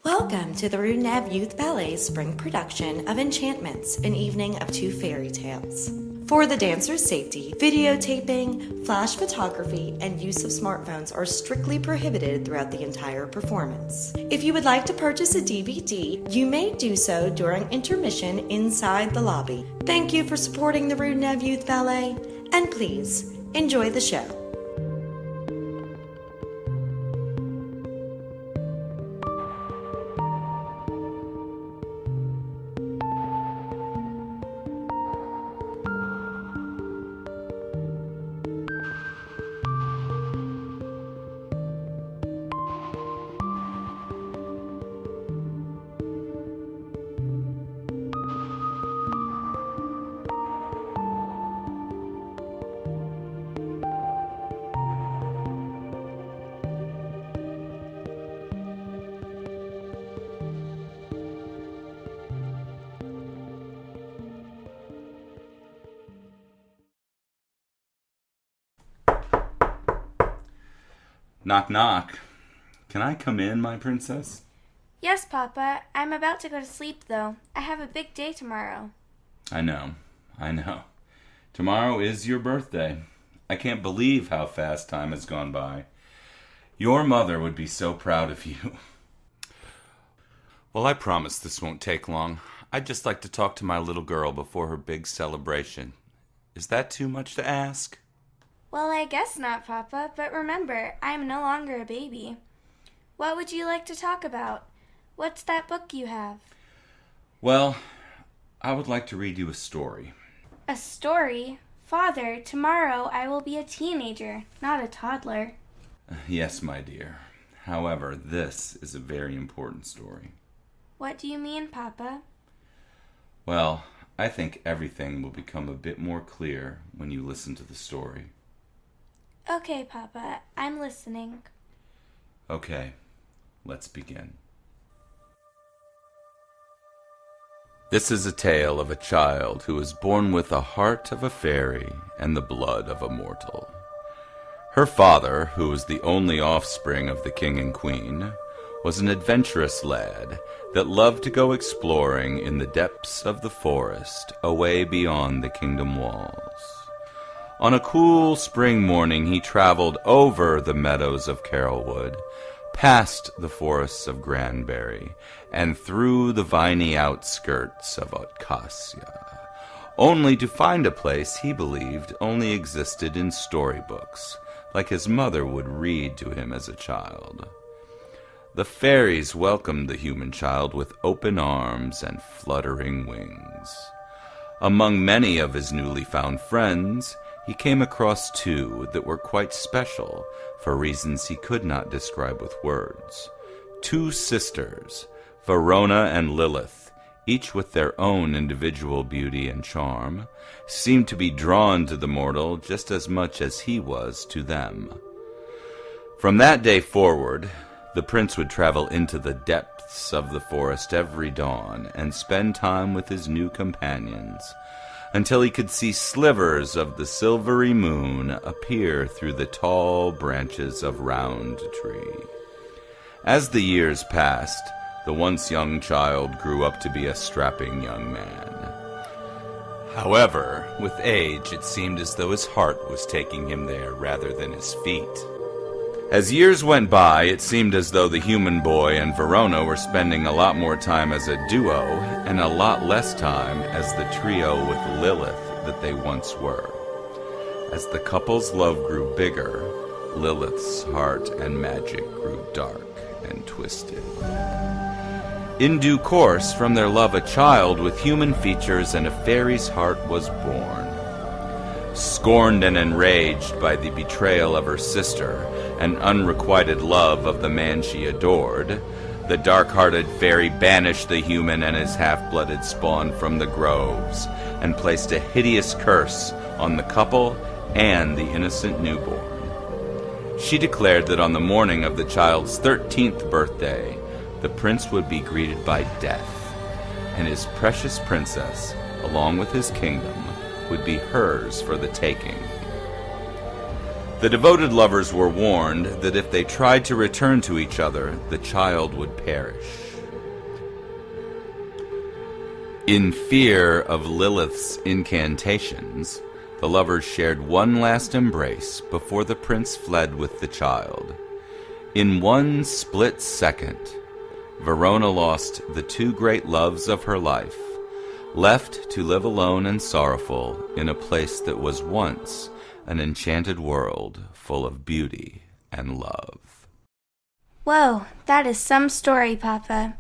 Welcome to the Roudnev Youth Ballet spring production of Enchantments, an Evening of Two Fairytales. For the dancer's safety, videotaping, flash photography, and use of smartphones are strictly prohibited throughout the entire performance. If you would like to purchase a DVD, you may do so during intermission inside the lobby. Thank you for supporting the Roudnev Youth Ballet, and please enjoy the show. Knock, knock. Can I come in, my princess? Yes, Papa. I'm about to go to sleep, though. I have a big day tomorrow. I know. Tomorrow is your birthday. I can't believe how fast time has gone by. Your mother would be so proud of you. Well, I promise this won't take long. I'd just like to talk to my little girl before her big celebration. Is that too much to ask? Well, I guess not, Papa, but remember, I am no longer a baby. What would you like to talk about? What's that book you have? Well, I would like to read you a story. A story? Father, tomorrow I will be a teenager, not a toddler. Yes, my dear. However, this is a very important story. What do you mean, Papa? Well, I think everything will become a bit more clear when you listen to the story. Okay, Papa, I'm listening. Okay, let's begin. This is a tale of a child who was born with the heart of a fairy and the blood of a mortal. Her father, who was the only offspring of the king and queen, was an adventurous lad that loved to go exploring in the depths of the forest away beyond the kingdom walls. On a cool spring morning he traveled over the meadows of Carolwood, past the forests of Granbury, and through the viney outskirts of Atkasia, only to find a place he believed only existed in storybooks, like his mother would read to him as a child. The fairies welcomed the human child with open arms and fluttering wings. Among many of his newly found friends, he came across two that were quite special for reasons he could not describe with words. Two sisters, Verona and Lilith, each with their own individual beauty and charm, seemed to be drawn to the mortal just as much as he was to them. From that day forward, the prince would travel into the depths of the forest every dawn and spend time with his new companions, until he could see slivers of the silvery moon appear through the tall branches of Round Tree. As the years passed, the once young child grew up to be a strapping young man. However, with age, it seemed as though his heart was taking him there rather than his feet. As years went by, it seemed as though the human boy and Verona were spending a lot more time as a duo and a lot less time as the trio with Lilith that they once were. As the couple's love grew bigger, Lilith's heart and magic grew dark and twisted. In due course, from their love a child with human features and a fairy's heart was born. Scorned and enraged by the betrayal of her sister and unrequited love of the man she adored, the dark-hearted fairy banished the human and his half-blooded spawn from the groves and placed a hideous curse on the couple and the innocent newborn. She declared that on the morning of the child's 13th birthday, the prince would be greeted by death, and his precious princess, along with his kingdom, would be hers for the taking. The devoted lovers were warned that if they tried to return to each other, the child would perish. In fear of Lilith's incantations, the lovers shared one last embrace before the prince fled with the child. In one split second, Verona lost the two great loves of her life, left to live alone and sorrowful in a place that was once an enchanted world full of beauty and love. Whoa, that is some story, Papa.